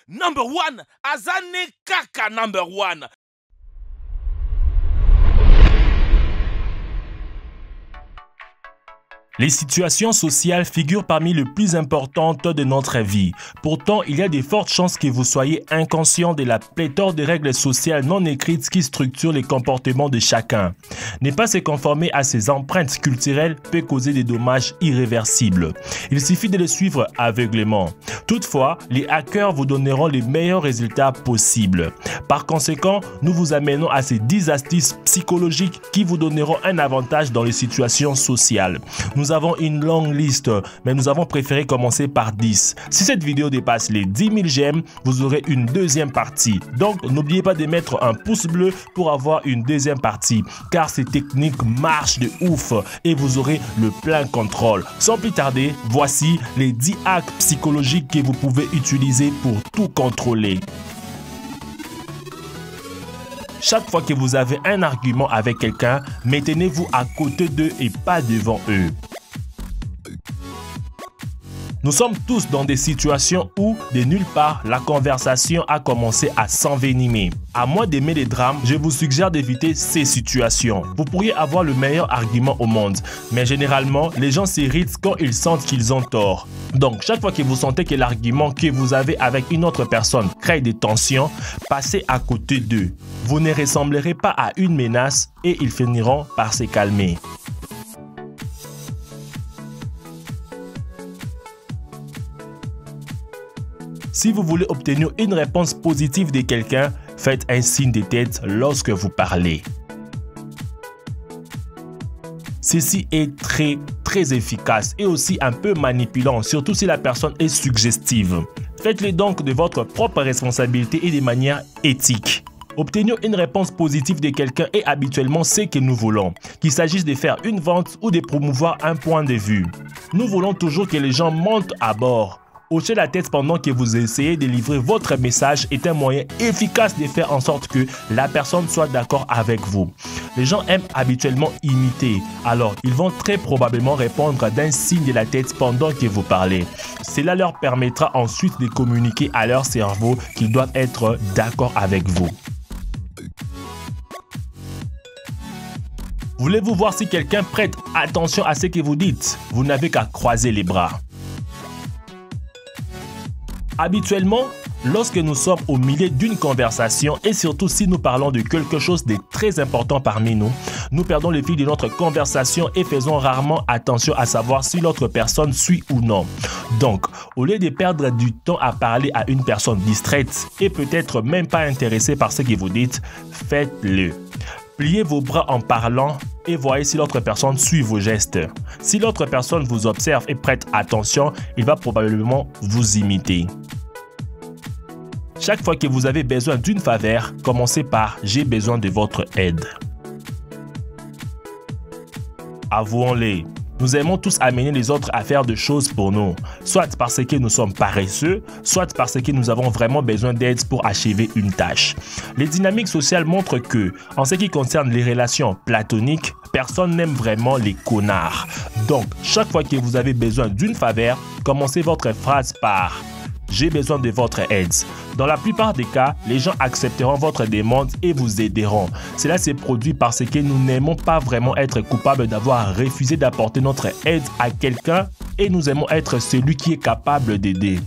Number one, Azane Kaka number one. Les situations sociales figurent parmi les plus importantes de notre vie. Pourtant, il y a de fortes chances que vous soyez inconscient de la pléthore de règles sociales non écrites qui structurent les comportements de chacun. Ne pas se conformer à ces empreintes culturelles peut causer des dommages irréversibles. Il suffit de les suivre aveuglément. Toutefois, les hackers vous donneront les meilleurs résultats possibles. Par conséquent, nous vous amenons à ces 10 astuces psychologiques qui vous donneront un avantage dans les situations sociales. Nous avons une longue liste, mais nous avons préféré commencer par 10. Si cette vidéo dépasse les 10 000 j'aime, vous aurez une deuxième partie. Donc, n'oubliez pas de mettre un pouce bleu pour avoir une deuxième partie, car ces techniques marchent de ouf et vous aurez le plein contrôle. Sans plus tarder, voici les 10 hacks psychologiques que vous pouvez utiliser pour tout contrôler. Chaque fois que vous avez un argument avec quelqu'un, maintenez-vous à côté d'eux et pas devant eux. Nous sommes tous dans des situations où, de nulle part, la conversation a commencé à s'envenimer. À moins d'aimer les drames, je vous suggère d'éviter ces situations. Vous pourriez avoir le meilleur argument au monde, mais généralement, les gens s'irritent quand ils sentent qu'ils ont tort. Donc, chaque fois que vous sentez que l'argument que vous avez avec une autre personne crée des tensions, passez à côté d'eux. Vous ne ressemblerez pas à une menace et ils finiront par se calmer. Si vous voulez obtenir une réponse positive de quelqu'un, faites un signe de tête lorsque vous parlez. Ceci est très efficace et aussi un peu manipulant, surtout si la personne est suggestive. Faites-le donc de votre propre responsabilité et de manière éthique. Obtenir une réponse positive de quelqu'un est habituellement ce que nous voulons, qu'il s'agisse de faire une vente ou de promouvoir un point de vue. Nous voulons toujours que les gens montent à bord. Hocher la tête pendant que vous essayez de livrer votre message est un moyen efficace de faire en sorte que la personne soit d'accord avec vous. Les gens aiment habituellement imiter, alors ils vont très probablement répondre d'un signe de la tête pendant que vous parlez. Cela leur permettra ensuite de communiquer à leur cerveau qu'ils doivent être d'accord avec vous. Voulez-vous voir si quelqu'un prête attention à ce que vous dites? Vous n'avez qu'à croiser les bras. Habituellement, lorsque nous sommes au milieu d'une conversation et surtout si nous parlons de quelque chose de très important parmi nous, nous perdons le fil de notre conversation et faisons rarement attention à savoir si l'autre personne suit ou non. Donc, au lieu de perdre du temps à parler à une personne distraite et peut-être même pas intéressée par ce que vous dites, faites-le. Pliez vos bras en parlant et voyez si l'autre personne suit vos gestes. Si l'autre personne vous observe et prête attention, il va probablement vous imiter. Chaque fois que vous avez besoin d'une faveur, commencez par « J'ai besoin de votre aide ». Avouons-les, nous aimons tous amener les autres à faire des choses pour nous, soit parce que nous sommes paresseux, soit parce que nous avons vraiment besoin d'aide pour achever une tâche. Les dynamiques sociales montrent que, en ce qui concerne les relations platoniques, personne n'aime vraiment les connards. Donc, chaque fois que vous avez besoin d'une faveur, commencez votre phrase par « J'ai besoin de votre aide ». Dans la plupart des cas, les gens accepteront votre demande et vous aideront. Cela s'est produit parce que nous n'aimons pas vraiment être coupables d'avoir refusé d'apporter notre aide à quelqu'un et nous aimons être celui qui est capable d'aider.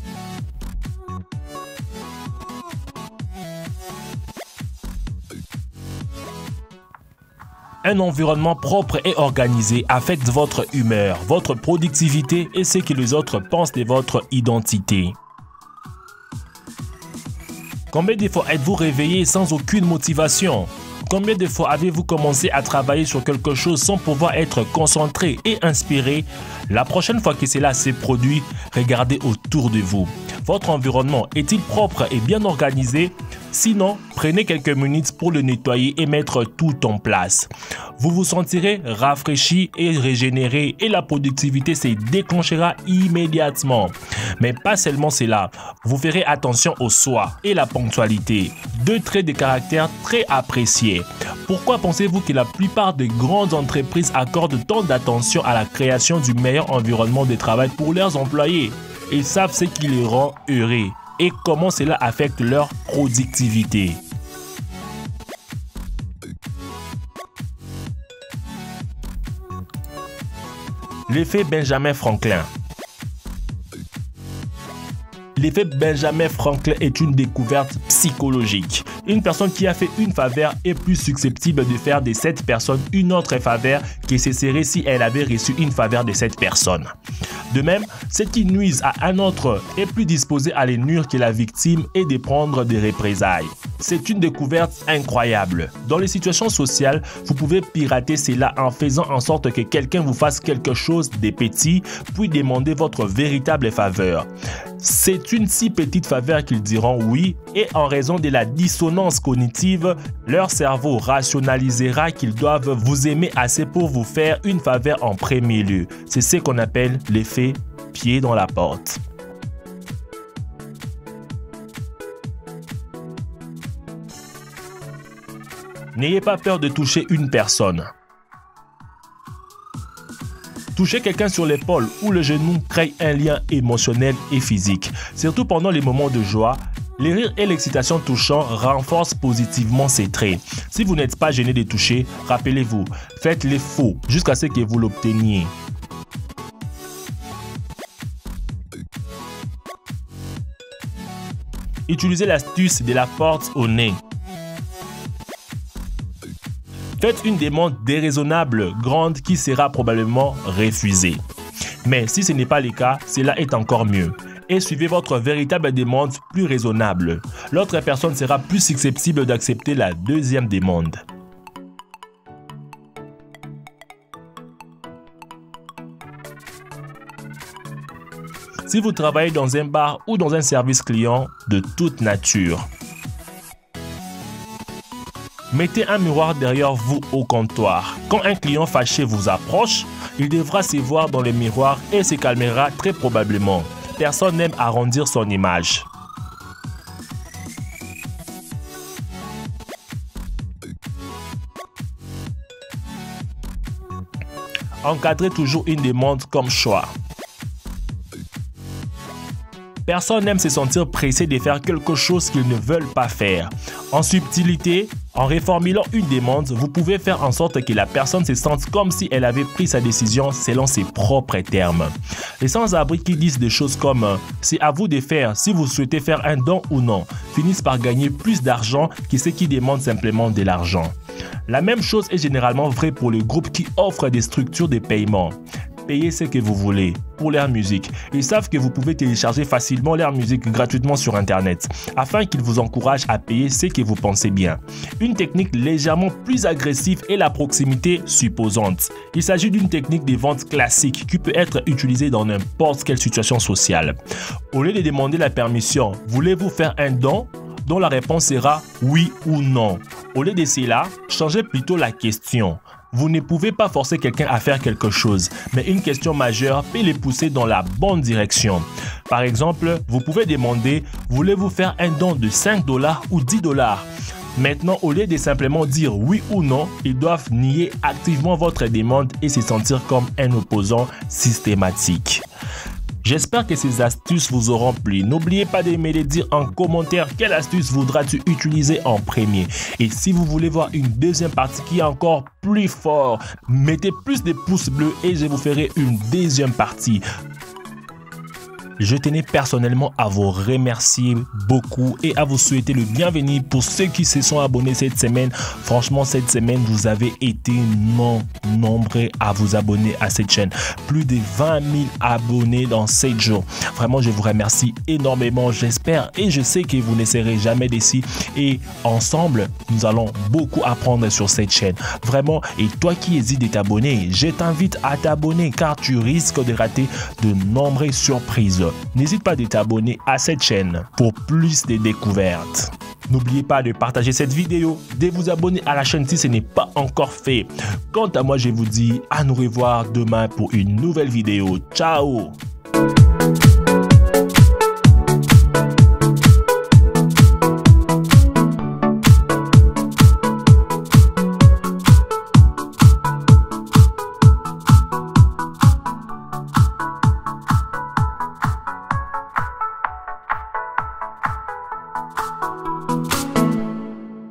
Un environnement propre et organisé affecte votre humeur, votre productivité et ce que les autres pensent de votre identité. Combien de fois êtes-vous réveillé sans aucune motivation? Combien de fois avez-vous commencé à travailler sur quelque chose sans pouvoir être concentré et inspiré? La prochaine fois que cela s'est produit, regardez autour de vous. Votre environnement est-il propre et bien organisé? Sinon, prenez quelques minutes pour le nettoyer et mettre tout en place. Vous vous sentirez rafraîchi et régénéré et la productivité se déclenchera immédiatement. Mais pas seulement cela, vous ferez attention au soi et la ponctualité, deux traits de caractère très appréciés. Pourquoi pensez-vous que la plupart des grandes entreprises accordent tant d'attention à la création du meilleur environnement de travail pour leurs employés? Ils savent ce qui les rend heureux. et comment cela affecte leur productivité. L'effet Benjamin Franklin. L'effet Benjamin Franklin est une découverte psychologique. Une personne qui a fait une faveur est plus susceptible de faire de cette personne une autre faveur que ce serait si elle avait reçu une faveur de cette personne. De même, ceux qui nuisent à un autre est plus disposé à les nuire que la victime et de prendre des représailles. C'est une découverte incroyable. Dans les situations sociales, vous pouvez pirater cela en faisant en sorte que quelqu'un vous fasse quelque chose de petit, puis demander votre véritable faveur. C'est une si petite faveur qu'ils diront oui, et en raison de la dissonance cognitive, leur cerveau rationalisera qu'ils doivent vous aimer assez pour vous faire une faveur en premier lieu. C'est ce qu'on appelle l'effet pied dans la porte. N'ayez pas peur de toucher une personne. Toucher quelqu'un sur l'épaule ou le genou crée un lien émotionnel et physique. Surtout pendant les moments de joie, les rires et l'excitation touchant renforcent positivement ces traits. Si vous n'êtes pas gêné de toucher, rappelez-vous, faites-les faux jusqu'à ce que vous l'obteniez. Utilisez l'astuce de la porte au nez. Faites une demande déraisonnable, grande, qui sera probablement refusée. Mais si ce n'est pas le cas, cela est encore mieux. Et suivez votre véritable demande plus raisonnable. L'autre personne sera plus susceptible d'accepter la deuxième demande. Si vous travaillez dans un bar ou dans un service client de toute nature, mettez un miroir derrière vous au comptoir. Quand un client fâché vous approche, il devra se voir dans le miroir et se calmera très probablement. Personne n'aime arrondir son image. Encadrez toujours une demande comme choix. Personne n'aime se sentir pressé de faire quelque chose qu'ils ne veulent pas faire. En subtilité, en reformulant une demande, vous pouvez faire en sorte que la personne se sente comme si elle avait pris sa décision selon ses propres termes. Les sans-abri qui disent des choses comme « c'est à vous de faire si vous souhaitez faire un don ou non » finissent par gagner plus d'argent que ceux qui demandent simplement de l'argent. La même chose est généralement vraie pour les groupes qui offrent des structures de paiement. Payez ce que vous voulez pour leur musique. Ils savent que vous pouvez télécharger facilement leur musique gratuitement sur Internet afin qu'ils vous encouragent à payer ce que vous pensez bien. Une technique légèrement plus agressive est la proximité supposante. Il s'agit d'une technique de vente classique qui peut être utilisée dans n'importe quelle situation sociale. Au lieu de demander la permission, voulez-vous faire un don? Dont la réponse sera oui ou non. Au lieu de cela, changez plutôt la question. Vous ne pouvez pas forcer quelqu'un à faire quelque chose, mais une question majeure peut les pousser dans la bonne direction. Par exemple, vous pouvez demander « Voulez-vous faire un don de 5 $ ou 10 $? Maintenant, au lieu de simplement dire oui ou non, ils doivent nier activement votre demande et se sentir comme un opposant systématique. J'espère que ces astuces vous auront plu. N'oubliez pas de me le dire en commentaire quelle astuce voudras-tu utiliser en premier. Et si vous voulez voir une deuxième partie qui est encore plus fort, mettez plus de pouces bleus et je vous ferai une deuxième partie. Je tenais personnellement à vous remercier beaucoup et à vous souhaiter le bienvenu pour ceux qui se sont abonnés cette semaine. Franchement, cette semaine, vous avez été nombreux à vous abonner à cette chaîne. Plus de 20 000 abonnés dans 7 jours. Vraiment, je vous remercie énormément. J'espère et je sais que vous ne serez jamais déçus. Et ensemble, nous allons beaucoup apprendre sur cette chaîne. Vraiment, et toi qui hésites de t'abonner, je t'invite à t'abonner car tu risques de rater de nombreuses surprises. N'hésite pas de t'abonner à cette chaîne pour plus de découvertes. N'oubliez pas de partager cette vidéo, de vous abonner à la chaîne si ce n'est pas encore fait. Quant à moi, je vous dis à nous revoir demain pour une nouvelle vidéo. Ciao!